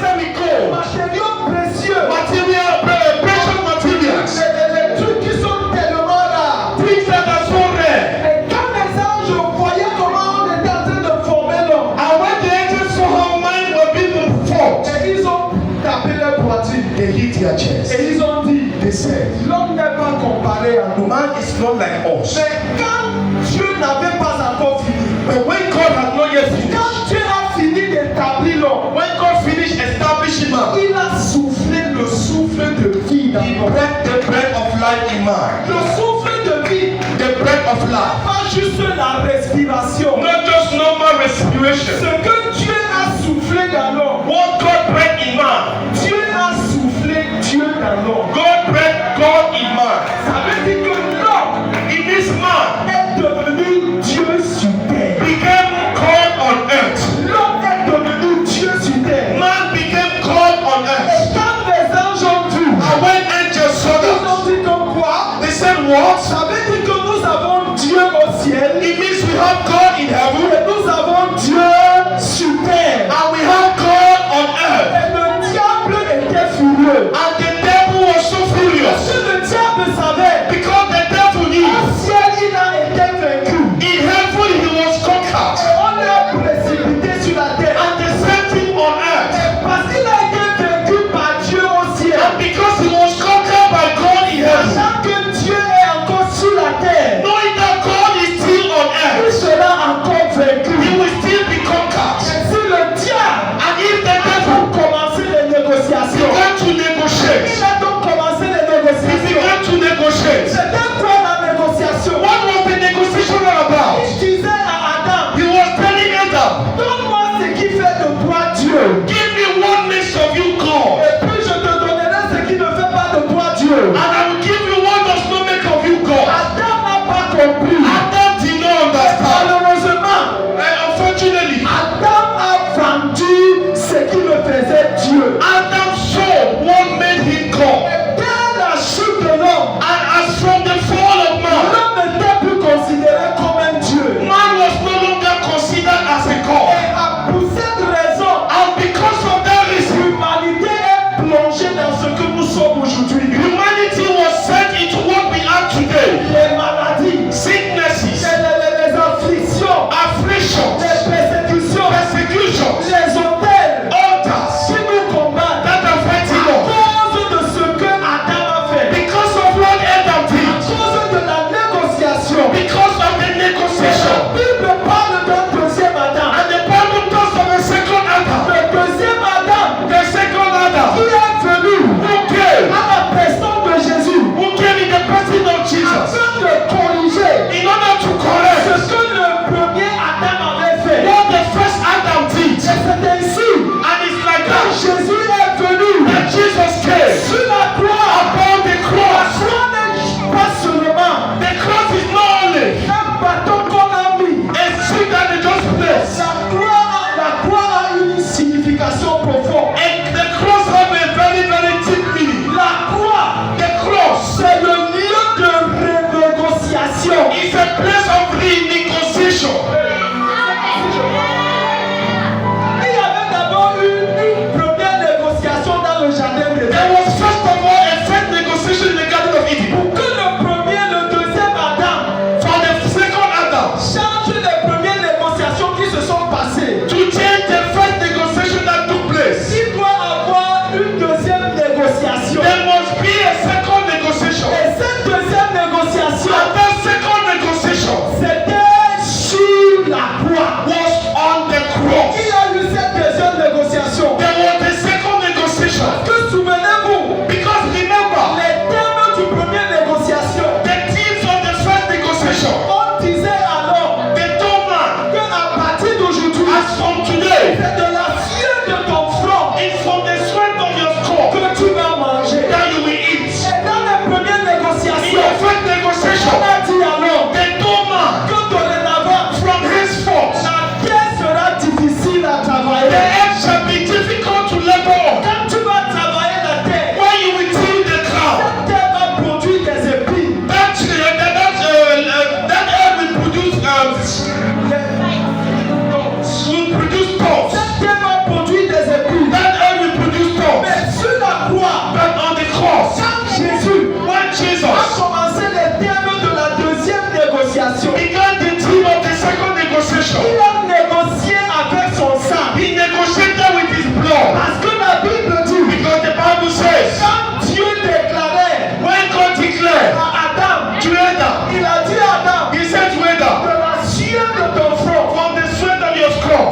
matériaux précieux, precious materials, les trucs qui sont tellement rares. things that are so rare. Et quand les anges voyaient comment on était en train de former l'homme, And when the angels saw how man was being formed, et ils ont tapé leur poitrine, they hit their chest. et ils ont dit, They said, l'homme n'est pas comparé à nous. man is not like us. Mais quand Dieu n'avait pas encore fini, But when God had not yet finished, quand Dieu a fini d'établir l'homme, when God finished establishing man, il a soufflé le souffle de vie dans He l'homme. breathed the breath of life in man. Le souffle de vie, The breath of life. pas juste la respiration. Not just normal respiration. Ce que Dieu a soufflé dans l'homme, What God breathed in man, Dieu a soufflé Dieu dans l'homme. God breathed God in man. Ça veut dire que l'homme In this man est devenu Dieu sur terre. became God on earth. L'homme est devenu Dieu sur terre. Man became God on Et earth. quand les anges ont vu, And when angels saw ils that, ont dit comme quoi, they said, what? ça veut dire que nous avons Dieu au ciel It means we have God in heaven et nous avons Dieu sur terre. and we have God on earth. Et le diable était furieux. And the devil was so Parce furious que le diable savait, because the devil knew au ciel il a été vaincu. in heaven he was conquered. Et on l'a précipité sur la terre. And the same thing on earth. Parce qu'il a été vaincu par Dieu au ciel. And because he was conquered by God in heaven, Sachant que Dieu est encore sur la terre, knowing that God is still on il earth, sera encore vaincu. he will still be conquered. Et si le diable And if the a devil donc commencé les négociations, began to negotiate, il a donc commencé les he négociations. began to negotiate. C'était quoi la négociation? What was the negotiation all about? Il disait à Adam, He was telling Adam, donne-moi ce qui fait de toi Dieu. give me one next of you, God, Et puis je te donnerai ce qui ne fait pas de toi Dieu. and I will give you what does not make of you, God. Adam n'a pas compris. Adam did not understand. Malheureusement, And unfortunately, Adam a vendu ce qui le faisait Dieu. Adam saw what made him God. Et dès la chute de l'homme, And as from the fall of man, l'homme n'était plus considéré comme un Dieu. man was no longer considered as a Et God. pour cette raison, And because of that reason, l'humanité est plongée dans ce que nous sommes aujourd'hui. humanity was sent into what we are today. Les maladies, Sicknesses, les afflictions, afflictions, les persécutions, persecutions, les hôtels altars qui nous combattent. that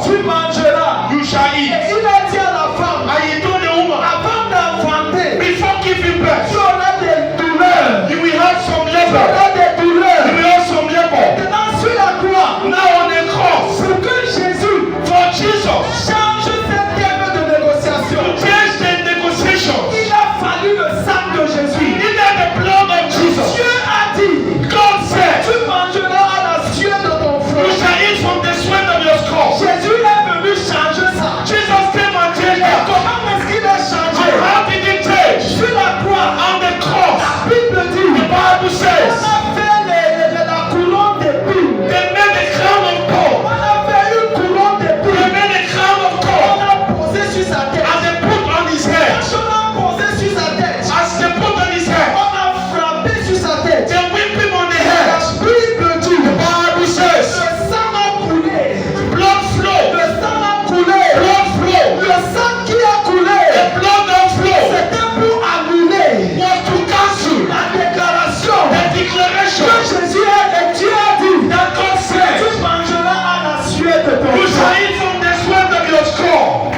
score. tu mangeras. You shall Et eat. il a dit à la femme, And he told the woman, avant d'enfanter, before giving birth, tu auras des douleurs. you will have some Tu labor. auras des You douleurs. will have some labor. Maintenant, sur la croix, Now on the cross, pour que Jésus for Jesus change ces termes de négociation, to change the negotiations, il a fallu le sang de Jésus. he needed the blood of Jesus. Dieu a dit, God said, tu mangeras à la sueur de ton you front. shall eat from the sweat of your skull. Jésus est venu changer ça. Jesus came and changed Et that. comment est-ce qu'il a changé? And how did it change? Sur la croix, On the cross, la Bible dit, the Bible on says, a fait la couronne d'épines. they made a crown of On gold. a fait une couronne They d'épines. made a crown of On gold. a posé sur sa tête. And they put on his head. Quand on a posé sur sa tête, As they put on his head, on a frappé sur sa tête. they whip him on the La head. Bible dit, The Bible says, le sang a coulé. blood flow. Le sang a coulé. Blood flow. Le sang qui a coulé, The blood that flow c'était pour annuler was to cancel la déclaration the que declaration Jésus et Dieu a dit. that God said, Tu mangeras à la sueur de ton you front. shall eat from the sweat of your skull.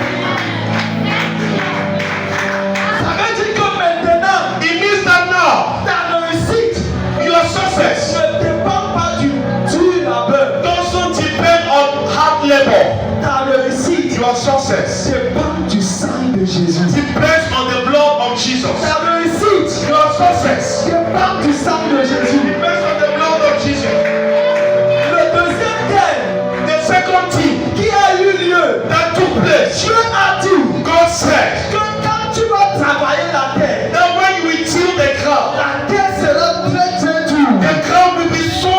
Ça veut dire que maintenant, It means that now ta réussite your success ne dépend pas du labeur. doesn't depend on hard labor. Ta réussite Your success dépend du sang de Jésus. depends on the blood of Jesus. Ta réussite Your success dépend du sang de Jésus. depends on the blood of Jesus. Le deuxième thème The second thing qui a eu lieu, that took place, Dieu a dit God said que quand tu vas travailler la terre, that when you will till the ground, la terre sera très très dure. the ground will be so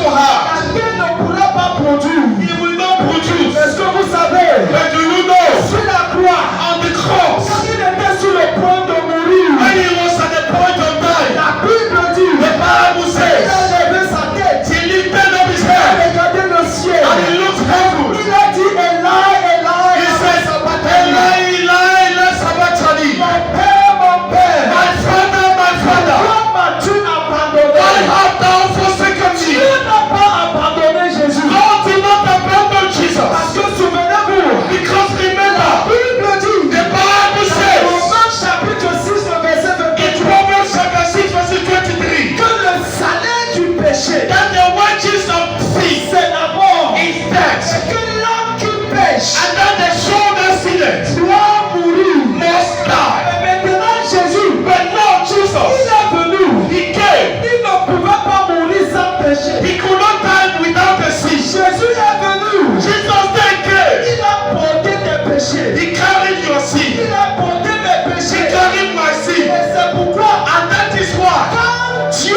hard. La terre ne pourra pas produire. It will not produce. Est-ce que vous savez, But do you know, sur la croix, on the cross, quand il était sur le point de mourir, when he was at the point of dying, la Bible dit, the Bible il says, a levé sa tête, he lifted up his il a head regardé le ciel, and he looked heaven. il a dit, Eli, Eli, He said, sabachthani. Eli, Eli, sabachthani. Mon père, My father, pourquoi m'as-tu abandonné? why hast thou forsaken Dieu me? n'a pas abandonné Jésus. God did not abandon Jesus. Parce que souvenez-vous, Because la remember, Bible dit, the Bible says Romains chapitre 6, le verset in 23, Proverbs chapter 6, verse 23, que le salaire du péché, that the wages of sin c'est la mort. is death, Et que l'homme qui pêche and that the soul that sinneth doit mourir. must die. Et maintenant, Jésus, But now Jesus, il est venu. he came. Il ne pouvait pas mourir sans péché. He could not die without a sin. Jésus est venu. Jesus then came. Il a porté tes péchés. He carried your sin. Il a porté mes He péchés. carried my Et sin. c'est pourquoi, And that is why quand Dieu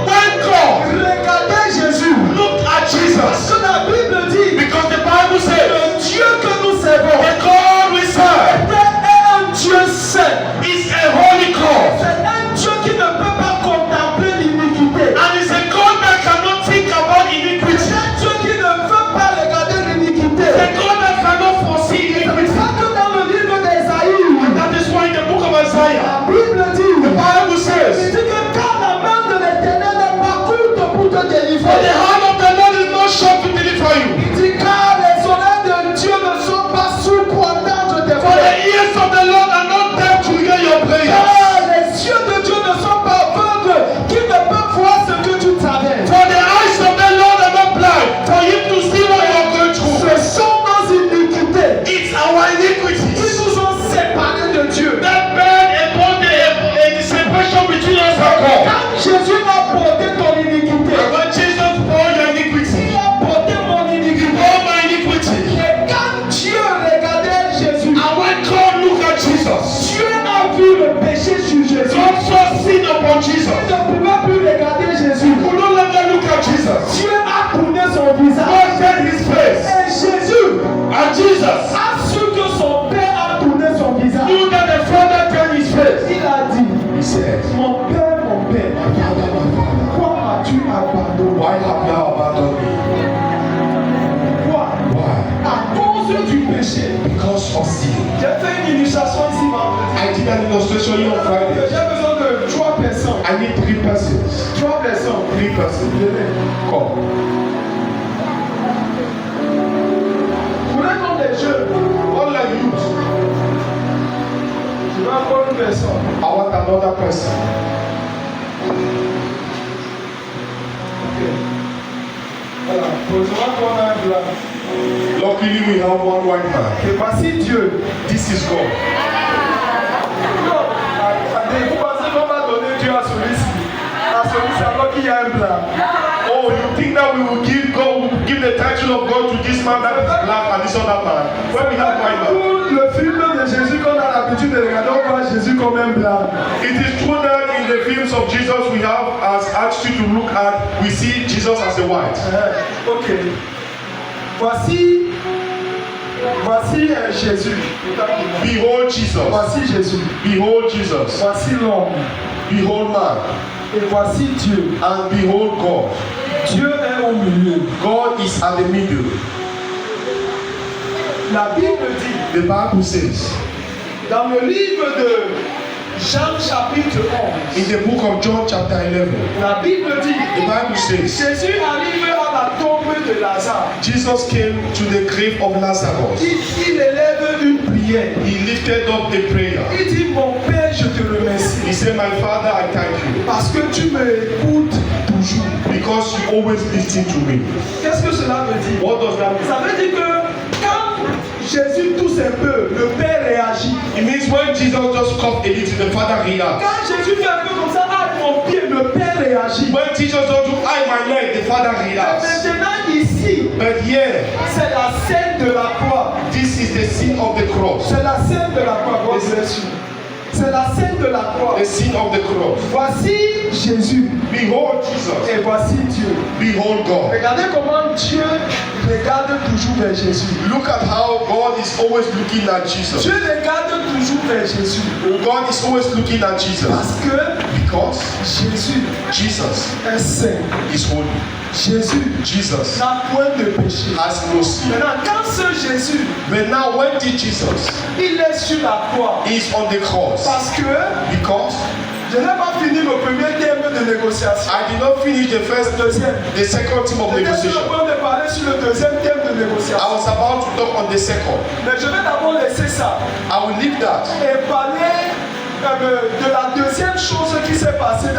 when God regardait Jésus, looked at parce Jesus, que la Bible dit, because the Bible says le Dieu que nous servons the God we serve est un Dieu saint. is a holy God. C'est un Dieu qui ne peut pas contempler l'iniquité. And it's a God that cannot think about iniquity. C'est un Dieu qui ne veut pas regarder l'iniquité. The God that cannot foresee C'est iniquity. pour ça que dans le livre d'Ésaïe, That is why in the book of Isaiah, la Bible dit, the Bible il says, dit que quand la main de l'Éternel n'est pas courte pour te for the délivrer, hand of the Lord is not short to deliver you. il dit car les oreilles de Dieu ne sont pas sourdes pour entendre tes For the prières. ears of the Lord are not deaf to hear your prayers. Car les yeux de Dieu ne sont pas aveugles qui ne peuvent voir ce que tu traverses. For the eyes of the Lord are not blind for him to see what you are going through. Ce sont nos iniquités It's our qui iniquities nous ont séparés de Dieu. that burn upon the separation between us and God. Quand Jésus a porté ton iniquité, When Jesus bore your iniquity, il a porté mon he iniquité. bore my iniquity. Et quand Dieu regardait Jésus, And when God looked at Jesus, Dieu a vu le péché sur Jésus. God saw sin upon Jesus. Il ne pouvait plus regarder Jésus. He could no longer look at Jesus. Dieu a tourné son visage. God turned his face. Et Jésus And Jesus a su que son Père a tourné son visage. knew that the Father turned his face. Il a dit, He said, mon Père, pourquoi m'as-tu abandonné? why have thou abandoned me? Pourquoi? Why? À cause du péché. Because of sin. J'ai fait une illustration ici vendredi. I did an illustration here on Friday. J'ai besoin de 3 personnes. I need 3 persons. 3 personnes. 3 persons. Venez. Come. Vous another person. Voilà, posons-moi qu'on a un blanc. Luckily, we have one white man. Et voici Dieu. This is God. Non, attendez, vous pensez qu'on va donner Dieu à celui-ci? À celui-ci alors qu'il y a un blanc. Oh, you think that we will give the title of God to this man that is black and this other man? When we have white man. Tout le film de Jésus qu'on a l'habitude de regarder, on voit Jésus comme un blanc. It is true that in the films of Jesus we have as attitude to look at, we see Jesus as a white. Ok. Voici Jésus. Behold Jesus. Voici Jésus. Behold Jesus. Voici l'homme. Behold man. Et voici Dieu. And behold God. Dieu est au milieu. God is at the middle. La Bible dit, The Bible says, dans le livre de Jean chapitre 11, in the book of John chapter 11, la Bible dit, the Bible says, Jésus arrive à la tombe de Lazare. Jesus came to the grave of Lazarus. Il élève une prière. He lifted up a prayer. Il dit, mon Père, je te remercie. He said, my Father, I thank you Parce que tu me écoutes toujours. because you always listen to me. Qu'est-ce que cela veut dire? What does that mean? Ça veut dire que quand Jésus tousse un peu, le Père réagit. It means when Jesus just coughed a little, the Father reacts. Quand Jésus fait un peu comme ça, ah mon pied, le Père réagit. When Jesus just do eye my leg, the Father reacts. Maintenant ici, But here, c'est la scène de la croix. this is the scene of the cross. C'est la scène de la croix. God bless you. C'est la scène de la croix. The scene of the cross. Voici Jésus Behold Jesus. et voici Dieu. Behold God. Regardez comment Dieu regarde toujours vers Jésus. Look at how God is always looking at Jesus. Dieu regarde toujours vers Jésus. God is always looking at Jesus Parce que because Jésus Jesus est saint. is holy. Jésus Jesus n'a point de péché. has no sin. Maintenant, quand ce Jésus, But now when did Jesus il est sur la croix. is on the cross? Parce que Because je n'ai pas fini le premier terme de négociation. I did not finish the first, Le deuxième. the second team of J'étais sur negotiation. le point de parler sur le deuxième thème de I négociation. was about to talk on the second. Mais je vais d'abord laisser ça I will leave that et parler de la deuxième chose qui s'est passée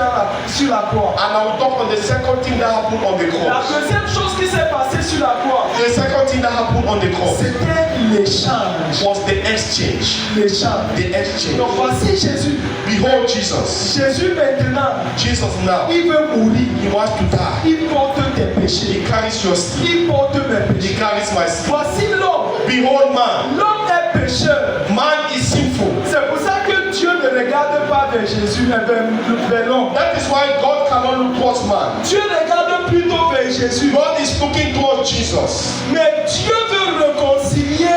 sur la croix. and I will talk on the second thing that happened on the La cross. deuxième chose qui s'est passée sur la croix, The second thing that happened on the cross c'était l'échange. was the exchange. L'échange. The exchange. Donc voici Jésus. Behold Jesus. Jésus maintenant, Jesus now, il veut mourir. he wants to die. Il porte tes péchés. He carries your sin. Il porte mes He péchés. carries my sin. Voici l'homme. Behold man. L'homme est pécheur. Man is sinful. C'est pour ça que Dieu ne regarde pas vers Jésus, mais vers l'homme. That is why God cannot look towards man. Dieu regarde plutôt vers Jésus. God is looking towards Jesus. Mais Dieu veut réconcilier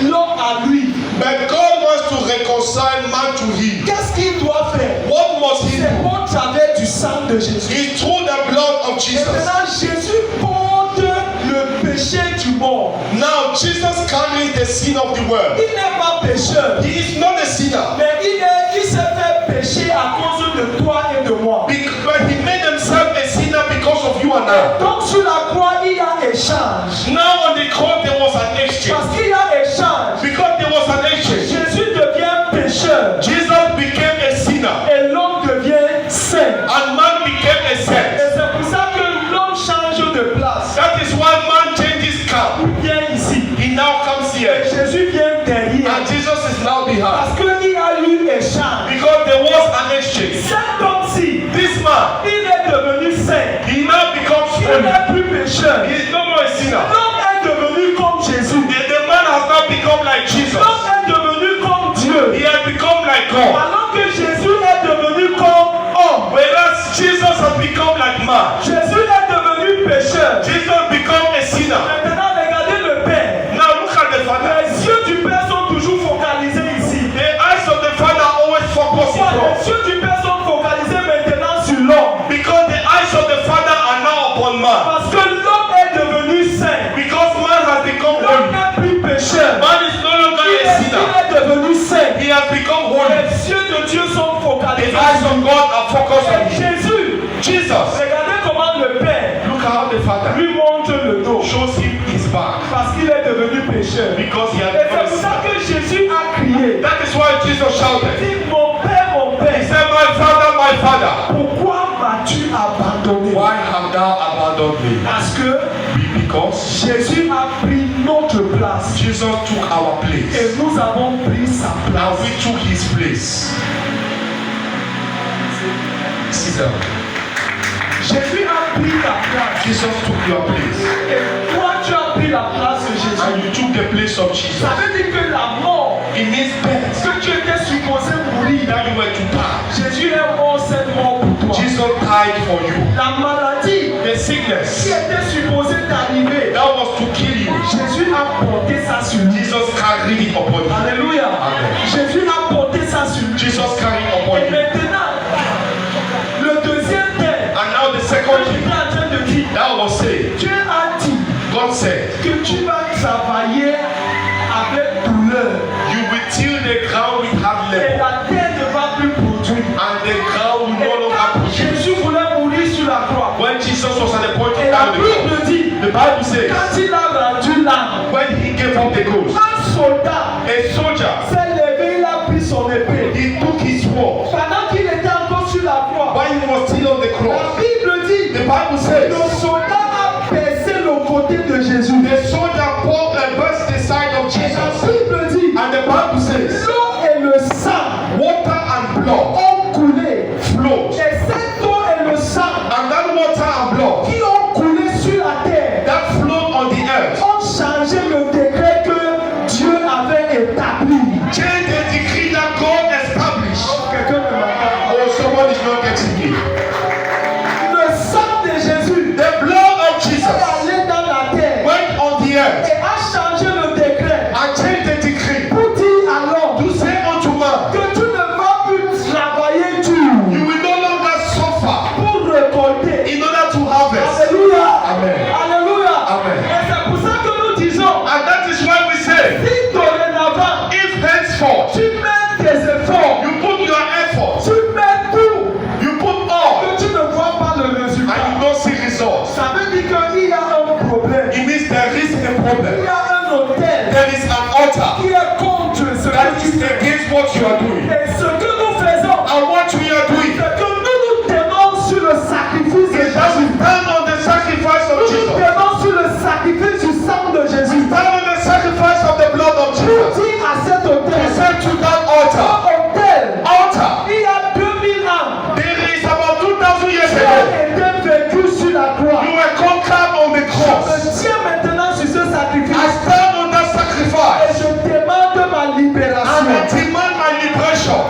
l'homme à lui. But God wants to reconcile man to him. Qu'est-ce qu'il doit faire? What must he C'est do? au travers du sang de Jésus. It's through the blood of Et Jesus. maintenant, Jésus porte le péché du monde. Now Jesus carries the sin of the world. Il n'est pas pécheur, He is not a sinner. mais il s'est fait pécher à cause de toi et de moi. But he made himself a sinner because of you and I. Donc sur la croix, il y a échange. Now on the cross there was an exchange. Parce qu'il y a échange. Because there was an exchange. Jésus devient pécheur Jesus became a sinner. et l'homme devient saint. And man became a Et saint. c'est pour ça que l'homme change de place. That is why man changes camp. Il vient ici. He now comes here. Jésus vient derrière. And Jesus is now behind. Parce qu'il y a eu échange. Because there was an exchange. Cet homme-ci, This man, il est devenu saint. he now becomes Il holy. n'est plus pécheur. He is no more a sinner. L'homme est devenu comme Jésus. The man has now become like Jesus. L'homme est devenu comme Dieu. He has become like God. Alors que Jésus est devenu comme homme. Whereas Jesus has become like man. Jésus est devenu pécheur. Jesus become a sinner. Maintenant, regardez le Père. Now look at the Father. Les yeux du Père sont toujours focalisés ici. The eyes of the Father always focus Pourquoi in les God. yeux du Père sont focalisés maintenant sur l'homme? Because the eyes of the Father are now upon man. Parce que l'homme est devenu saint. Because man has become L'homme holy. n'est plus pécheur. Man is no longer Il a sinner. est devenu saint. He has become holy. Les yeux de Dieu sont The focalisés. eyes of God are focused on Et him. Jésus, Jesus, regardez comment le Père look how the Father lui montre le dos. shows him his back. Parce qu'il est devenu pécheur. Because he has Et become c'est a pour ça sinner. que Jésus a crié. That is why Jesus Il shouted. dit, mon Père, He said, my my Father, pourquoi m'as-tu abandonné? why have thou abandoned me? Parce que Because Jésus a pris notre place Jesus took our et place. nous avons pris sa And place. we took his place. Sit down. Jésus a pris ta place Jesus took your place. et toi tu as pris la place de Jésus. And you took the place of Jesus. Ça veut dire que la mort It means death. que tu étais supposé mourir, That you were to die. Jésus est mort cette mort pour toi. Jesus died for you. La maladie The qui sickness était supposée t'arriver, that was to kill you. Jésus a porté ça sur lui. Jesus carried it upon you. Alléluia. Amen. Jésus a porté ça sur lui. Jesus carried it upon Et you. maintenant, le deuxième thème And now the que second j'étais thing en train de dire, that was said, Dieu a dit God said, que tu vas travailler avec douleur you will till the ground with hard et labor, la terre ne va plus produire. and the ground will Et no longer quand produce. Jésus voulait mourir sur la croix, When Jesus was at the point of et la dying on the cross, Bible dit, the Bible says, quand il a rendu l'âme, when he gave up the ghost, un soldat a soldier, s'est levé, il a pris son épée. he took his sword. Pendant qu'il était encore sur la croix, While he was still on the la cross, Bible dit, the Bible says, le soldat a percé le côté de Jésus. the soldier poured and burst the side of Et la Jesus. Bible dit, And the Bible says, l'eau et le sang water and blood ont coulé. flowed. Et cette eau et le sang And that water and blood qui ont coulé sur la terre that flowed on the earth ont changé le décret que Dieu avait établi. changed the decree that God established. Quelqu'un ne m'entend. Oh, someone is not getting it. Le sang de Jésus The blood of est Jesus allé dans la terre went on the earth et a changé le décret and changed the decree pour dire à l'homme to say unto man, que tu ne vas plus travailler dur you will no longer suffer pour récolter. in order to harvest. Alléluia. Amen. Alléluia. Amen. Et c'est pour ça que nous disons, And that is why we say, si dorénavant if henceforth tu mets tes efforts, you put your effort, tu mets tout, you put all, que tu ne vois pas le and résultat, you don't see results, ça veut dire qu'il y a un problème. it means there is a Il problem. y a un hôtel There is an altar qui est contre ce that que tu is fais. against what you are doing. Et ce que nous faisons, And what we are doing c'est que nous nous tenons sur le sacrifice de is that we Jésus. stand on the sacrifice of Nous nous Jesus. tenons sur le sacrifice du sang de Jésus. Stand on the sacrifice of the blood of Pour Jesus. dire à cet We hôtel, say to that altar, hôtel, altar, il y a 2000 ans, there is about 2,000 years tu ago, as été vaincu sur la croix. you were conquered on the Je cross. me tiens maintenant sur ce I sacrifice stand on that et sacrifice je demande ma and I libération. demand my liberation.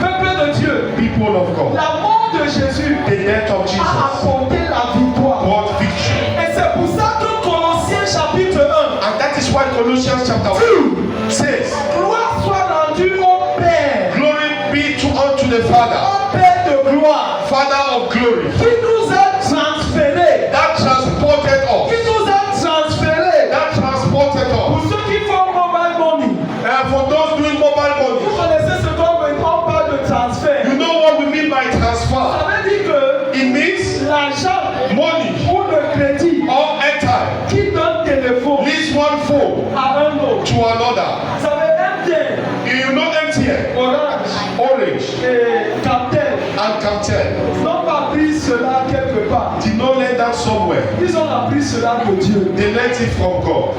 Peuple de Dieu, People of God, la mort de Jésus the death of a Jesus apporté la victoire. brought victory. Et c'est pour ça que Colossiens chapitre 1, And that is why Colossians chapter 1 says, gloire soit rendue au Père, glory be to unto the Father, au Père de gloire, Father of glory, qui nous a transférés, that transported qui us, nous a transférés. that transported Pour us. ceux qui font mobile money, And for those doing mobile vous money, connaissez ce qu'on parle de transfert. you know what we mean by Ça transfer. veut dire que It means l'argent money ou le crédit or airtime. qui donne téléphone Lease one phone à un autre. to another. Ça veut MTN, You know MTN, Orange Orange, et Captel. and Captain. Ils n'ont pas appris cela quelque part. Did not learn that somewhere. Ils ont appris cela de Dieu. They learned it from God.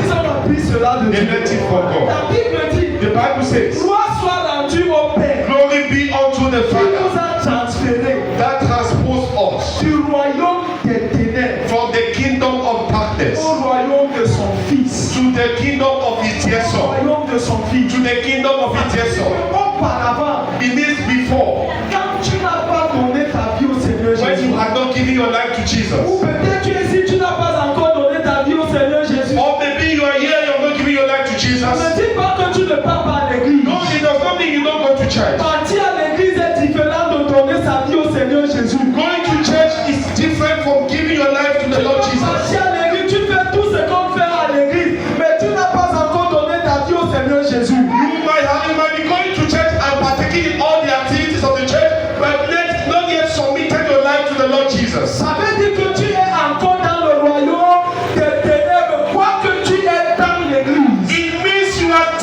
Ils ont appris cela de They Dieu. learned it from God. La Bible dit, The Bible says, gloire soit rendue au Père glory be unto the qui nous Father a transférés that transposed us du royaume des ténèbres from the kingdom of darkness au royaume de son Fils. to the kingdom of his dear Au son. royaume de son Fils. To the kingdom of his dear son. Auparavant, It means before, quand tu n'as pas donné ta vie au Seigneur when Jésus, you had not given your life to ou Jesus, peut-être tu es ici, tu n'as pas encore donné ta vie au Seigneur Jésus. or maybe you are here, you have not given your life to Jesus. Ne dis pas que tu ne pars pas à l'église. No, it does not mean you don't go to church. Partir à l'église est différent de donner sa vie au Seigneur Jésus. Going to church is different from giving your life to the Lord Jesus. Partir à l'église, tu fais tout ce qu'on fait à l'église, mais tu n'as pas encore donné ta vie au Seigneur Jésus. You might be going to church and partaking in all the activities of the church, but not yet submitted your life to the Lord Jesus. Ça veut dire que tu es encore dans le royaume des ténèbres, quoique tu es dans l'église. It means you are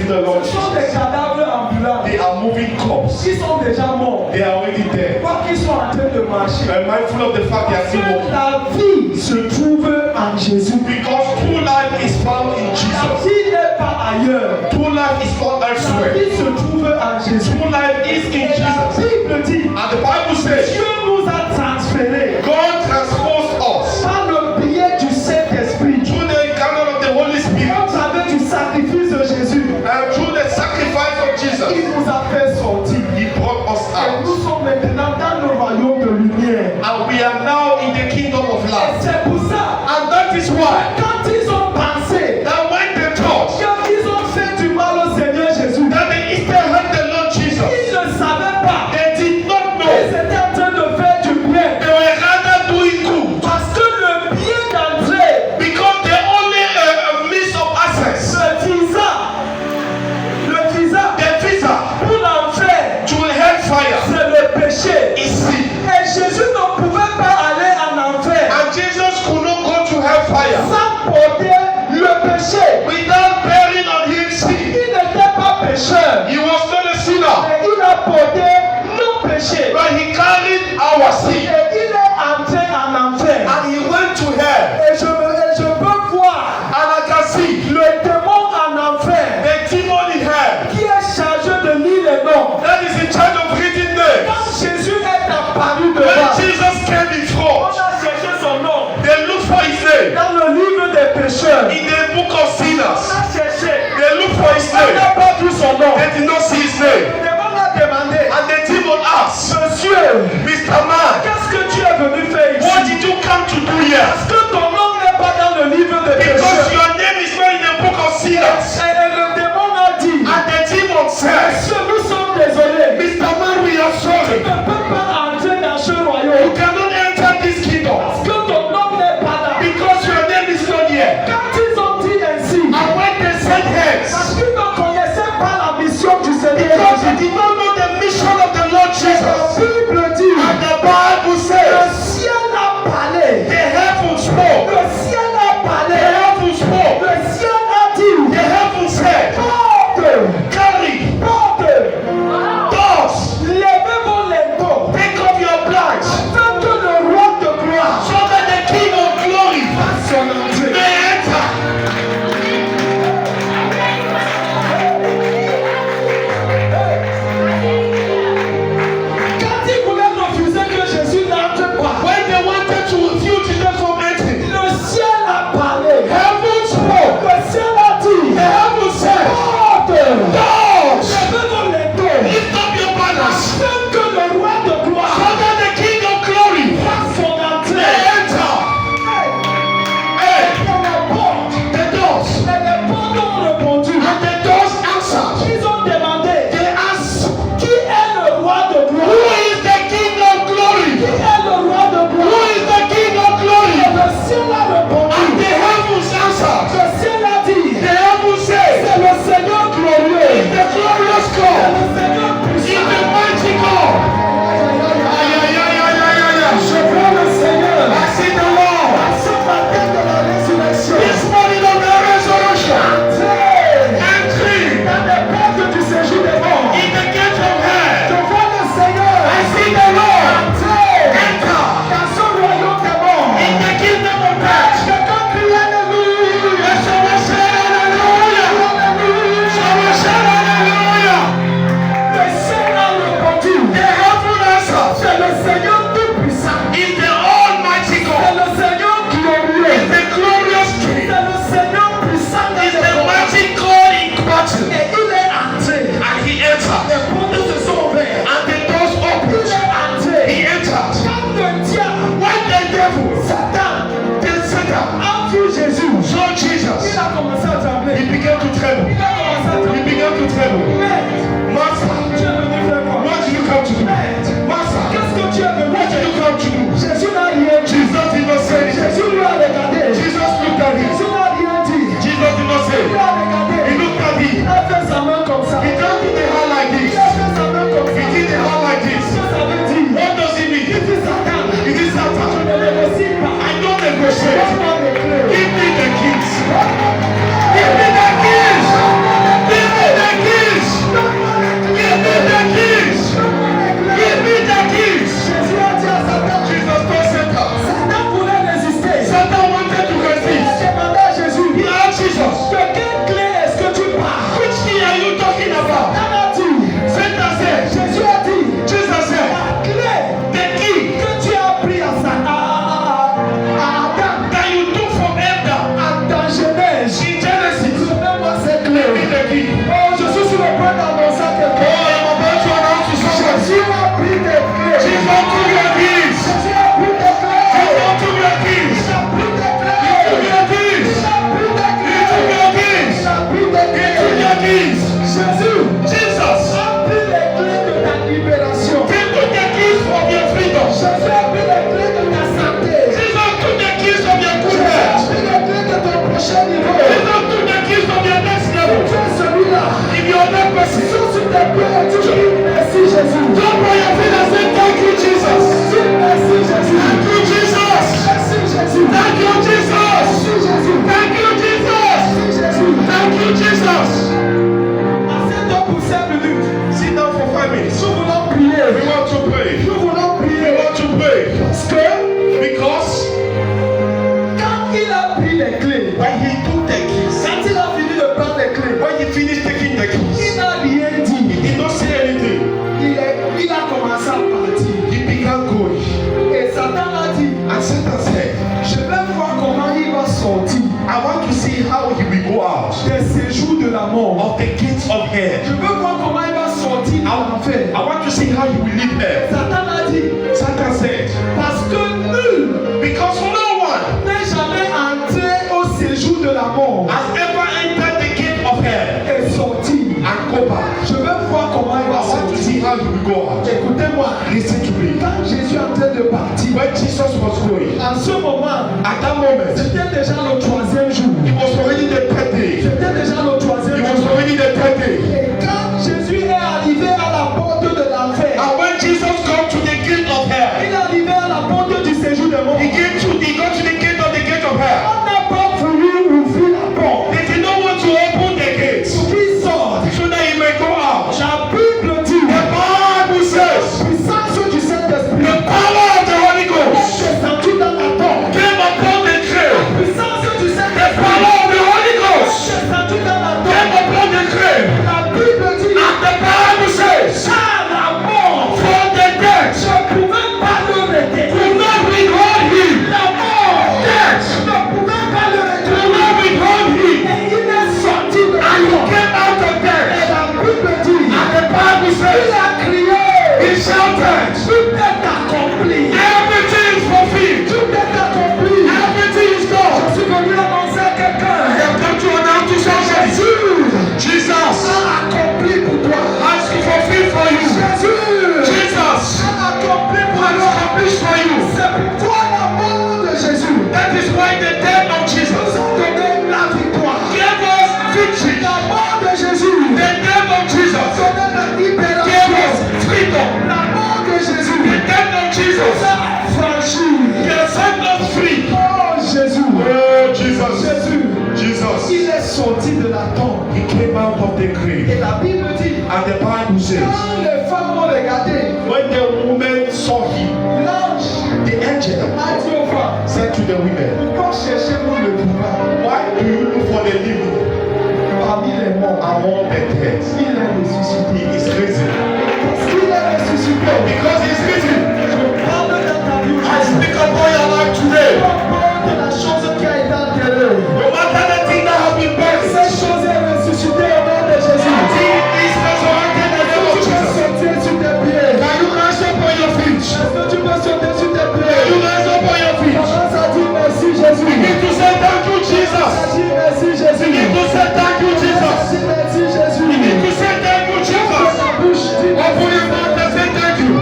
receive the Lord Ce sont Jesus. des cadavres ambulants. They are moving corpses. Ils sont déjà morts. They are already dead. Quoi qu'ils soient en train de marcher. Mindful of the fact they are Parce still que walking. la vie se trouve en Jésus. Because true life is found in La Jesus. vie n'est pas ailleurs. True life is found La elsewhere. vie se trouve en Jésus. True life is in Et la Jesus. Bible dit, And the Bible says, Dieu nous a transférés God transposed us par le biais du Saint-Esprit through the canon of the Holy Spirit au travers du sacrifice de Jésus. and through the sacrifice of Jesus. Il nous a fait sortir. He brought us Et out. nous sommes maintenant dans le royaume de lumière. And we are now in the kingdom of Et light. c'est pour ça, And that is why quand ils ont pensé that when they thought qu'ils ont fait du mal au Seigneur Jésus, that they instead had the Lord Jesus, ils ne savaient pas. they did not Ils know. étaient en train de faire du bien. They were rather doing good Parce que le bien d'entrée, because they only a means of access. le visa The visa pour l'enfer, to hellfire c'est le péché. is sin. Et Jésus ne pouvait pas aller en enfer And Jesus could not go to hellfire sans porter le péché. without bearing on him sin. Il n'était pas pécheur, He was not a sinner, mais il a porté nos péchés. but he carried our Et sin. il est entré en enfer. And he went to hell. Et je peux voir And I can see le démon en enfer the demon in hell qui est chargé de lire les noms. that is in charge of reading names. Quand Jésus est apparu When devant, Jesus came in on front, a cherché son nom they looked for his name. dans le livre des pécheurs. In the book of On sinners, a cherché. they looked for his On name. n'a pas vu son nom. They did not see his name. Le démon a demandé, And the demon asked, Monsieur, Mr. Man, qu'est-ce que tu es venu faire what ici? did you come to do here? Parce que ton nom n'est pas dans le livre des Because pécheurs. your name is not in the book of sinners. Et le démon a dit, And the demon says, Monsieur, nous sommes désolés. Mr. Man, we are Tu sorry. ne peux pas entrer dans ce You royaume. cannot enter this kingdom Parce que ton nom n'est pas là. because your name is not here. Quand ils ont dit ainsi, And when they said parce yes, qu'ils ne connaissaient pas la mission du Seigneur because they Jésus. did not know the mission of the Lord La Jesus, Bible dit, and the Bible le says, ciel a parlé. the heaven spoke, Le ciel a the parlé. heaven spoke, Le ciel a dit, the heaven said, porte, carry, porte, doors, levez vos linteaux, take off your blinds, afin que le roi de gloire so that the King of glory fasse son entrée. may enter. Quand ils voulaient refuser que Jésus n'entre pas, When they wanted to refuse Jesus from entering, le ciel a parlé. heaven spoke, Le ciel a dit, the heaven said, porte, doors, levez vos linteaux, lift up your banners, afin que le roi de so gloire that the King of glory fasse son may entrée. enter. Et Hey, les portes, the doors, ont répondu. and the doors answered. Ils ont demandé, They asked, qui est le roi de who gloire? is the King of Qui glory? est le roi de Who gloire? is the King of Et glory? le ciel a And répondu. the heavens answered. Le ciel a dit, The heavens said, c'est le Seigneur glorieux. the glorious C'est God le Seigneur is puissant. the mighty God. Ay, ay, ay, ay, ay, ay, ay. Je vois le Seigneur. I see the Lord. Ce matin de la résurrection. This morning of the resurrection, Entrez entering dans les portes du séjour des morts. in the gate of Je hell, vois le Seigneur. I see the Lord Entrez enter dans ce royaume des morts. in the kingdom of death. Quelqu'un crie Alléluia. And someone say hallelujah. Someone say hallelujah. Le ciel a répondu. The heaven answered. C'est le Seigneur tout-puissant. Is the Almighty C'est God. le Seigneur Is glorieux. the glorious King. C'est le Seigneur puissant dans Is les the morts. mighty God in battle. Et il est entré. And he entered. Les portes se sont ouvertes. And the doors Il opened. est entré. He entered. Quand le diable, When the devil, Satan, the Satan, a vu Jésus, saw il Jesus, a commencé à he trembler. began to tremble. Il a commencé à He trembler. began to tremble. Maître, Master, tu es venu faire quoi? what did you come to do? Maître, Master, qu'est-ce que tu es venu what did faire? you come to do? Jésus n'a rien dit. Jesus did not say anything. Jésus lui a regardé. Jesus looked at him. Jésus n'a rien dit. Jesus did not say. Il a regardé. He looked at Il him. a fait sa main comme ça. He just did the hand like Il this. a fait sa main comme ça. He did the hand like this. Qu'est-ce que ça veut dire? What does it mean? Il dit Satan. It is Je Satan. ne négocie pas. I don't negotiate. Donne-moi les clés. Give me the keys. Give me the keys. Give me the your next person. Saute sur tes pieds et tu dis merci Jésus. Jump on your feet and say thank you, Jesus. Dis merci Jésus. Thank you, Jesus. Merci Jésus. Thank you, Jesus. Merci Jésus. Thank you, Jesus. Merci Jésus. Thank you, Jesus. Assieds-toi pour 5 minutes. Sit down for 5 minutes. Nous voulons prier. We want to pray. Nous voulons We prier. want to pray. Parce que Because quand il a pris les clés, when he took the keys, quand il a fini de prendre les clés, when he finished taking the keys, il n'a rien dit. he did not say anything. Il a commencé à partir. He began going. Et Satan a dit, And Satan said, je vais voir comment il va sortir I want to see how he will go out des séjours de la mort. of the gates of Je hell. veux voir comment il va sortir de l'enfer. I want to see how he will leave hell. Satan a dit, Satan said, parce que nul because no one n'est jamais entré au séjour de la mort has ever entered the gate of hell et sorti. and go back. Je veux voir comment il I va want to sortir. see how he will go out. Écoutez-moi, Listen to me. quand Jésus est en train de partir, When Jesus was going, en ce moment, at that moment, c'était déjà le 3e jour. it was already the third day. C'était déjà le 3e It was jour. already the third day. Et quand Jésus est arrivé à la porte de l'enfer, And when Jesus got to the gate of hell, il est arrivé à la porte du séjour des morts. he got to the gate of hell. On n'a pas voulu ouvrir la porte They did not want to open the gates pour qu'il sorte. so that he may go out. La Bible dit, The Bible says, puissance du the Saint-Esprit power of the Holy est Ghost descendue dans la porte. came upon the grave. Puissance du The Saint-Esprit power of the Holy est Ghost descendue dans la came porte. upon the grave. La Bible dit, And the Bible says, car la mort for the dead ne pouvait pas le retenir. will not withhold him. La mort Death ne pouvait pas le will retenir. not withhold him. Et il est sorti de la And he porte. came out of Et death. la Bible dit, And the Bible il says, a crié, he shouted, tout est accompli. everything is fulfilled. Tout est accompli. Everything is gone. Je suis venu annoncer à I quelqu'un. have come to announce to somebody. Jesus A accompli pour toi. has fulfilled for you. Jésus Jesus a accompli pour has toi. accomplished for you. C'est pourquoi la mort de Jésus That is why the death of nous Jesus a donné la victoire. gave us victory. La mort de Jésus The death of Jesus donné la gave libération. us freedom. La mort de Jésus The death of Jesus nous a franchi. set us free. Oh Jésus. Oh Jesus. Jésus. Jesus. Il est sorti de la tombe. He came out of the grave. Et la Bible dit, And the Bible says, quand les femmes ont regardé, when the woman saw him, l'ange the angel a dit aux femmes, said to the women, pourquoi cherchez-vous le pouvoir why do you look for the living parmi les morts? among the dead? Il est ressuscité. He is risen. Parce qu'il est ressuscité. Because he is risen. Je parle dans ta vie. I speak upon your life today. Je parle de la chose qui a été enterrée. No matter the thing that has been buried, Cette chose est ressuscitée au nom de Jésus. he is resurrected in the name of Tu peux Jesus. sauter sur tes pieds. Can you rise up on your feet? Est-ce que tu peux sauter sur tes Can you pieds? rise up on your feet? Commence à dire merci Jésus. Begin to say thank you, Commence Jesus. à dire merci Jésus. Begin to say thank you, Jesus. Dis merci Jésus. Begin to say thank you, Ouvre Jesus. la bouche, dis Open your mouth and say thank you.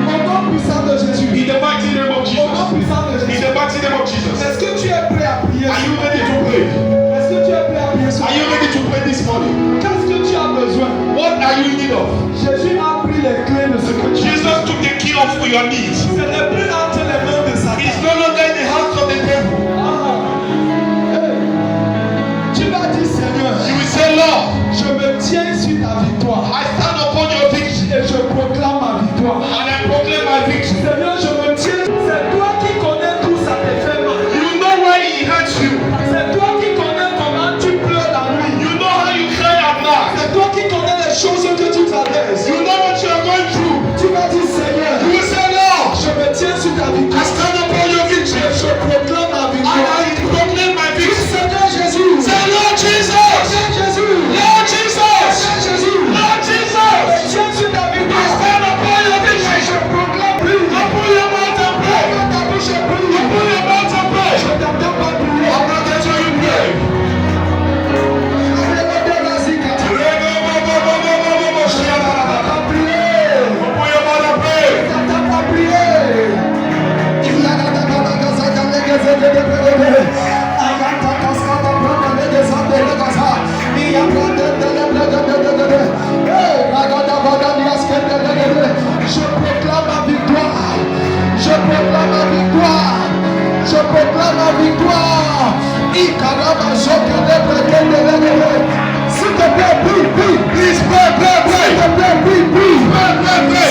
Au nom puissant de Jésus. In the mighty name of Au nom Jesus. puissant de In Jésus. the mighty name of Jesus. Est-ce que tu es prêt à prier? Are you ready to pray? Est-ce que tu es prêt à prier? Are you ready to pray this morning? Qu'est-ce que tu as besoin? What are you in need of? Jésus a pris les clés de ce que tu as. Jesus took the key of your needs. Ce n'est plus entre les mains de Satan. It's no longer in the hands of the devil. Hey. Tu vas dire Seigneur, You will say, Lord, je me tiens sur ta victoire I stand upon your victory et je proclame ma victoire. and I proclaim my victory. Seigneur, je me tiens. C'est toi qui connais tout ça te fait mal. You know why he hurts you. C'est toi qui connais comment tu pleures la nuit. You know how you cry at night. C'est toi qui connais les choses que tu traverses. You know what you are going through. Tu vas dire Seigneur, You will say, Lord, Hey!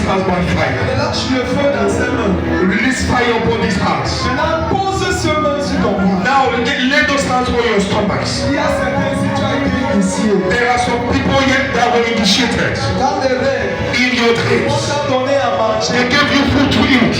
house by fire. Lâche le feu dans ses mains. Release fire upon this house. Maintenant, pose ce main sur ton bras. Now lay those hands on your stomachs. Il y a certains si tu as été initié. There are some people yet that were initiated Dans les rêves, in your on dreams. t'a donné à manger. They gave you food to eat.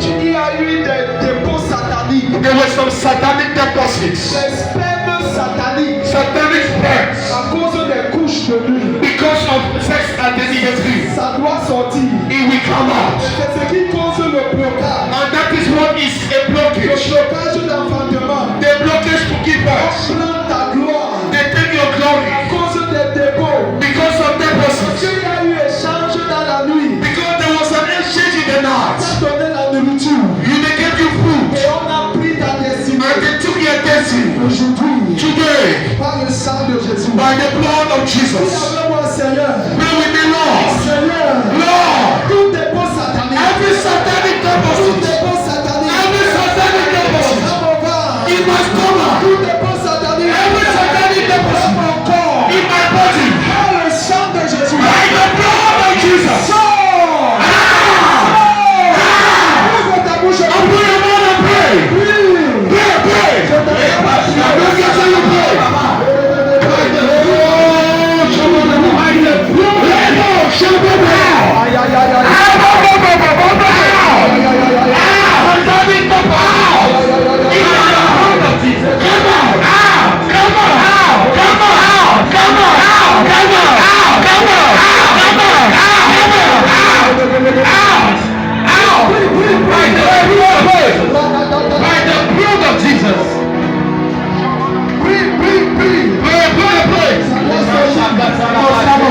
Il y a eu des dépôts sataniques. There were some satanic deposits. Des spermes sataniques. Satanic sperms. À cause des couches de nuit. Because of sex identity. Ça doit sortir. It will come out. C'est ce qui cause le blocage. And that is what is a Le blockage. blocage d'enfantement. The blockage to give birth. Prends ta gloire. They take your À glory. cause des dépôts. Because of Parce deposits. qu'il y a eu échange dans la nuit. Because there was an exchange in the On night. t'a donné la nourriture. You they gave you food. Et on a pris ta destinée. And they took your destiny. Aujourd'hui, Today, par le sang de Jésus. by the blood of Dis Jesus. avec moi, Seigneur. Pray with me, Lord. Seigneur. Lord. Tout dépôt satanique. Every satanic Tout deposit. dépôt satanique. Every satanic deposit. Dans mon ventre. In my stomach. Tout dépôt satanique. Every satanic Dans deposit. mon corps. In my body. Par le sang de Jésus. By the blood of Jesus. Sors. Ouvre ta bouche. Open your mouth and pray. Pray, pray. I don't get to you pray. By the blood. By the blood. Aïe, aïe, aïe, aïe. Satanic by the blood of Jesus. Prie, prie, prie. Pray, pray, pray. Ça doit sortir.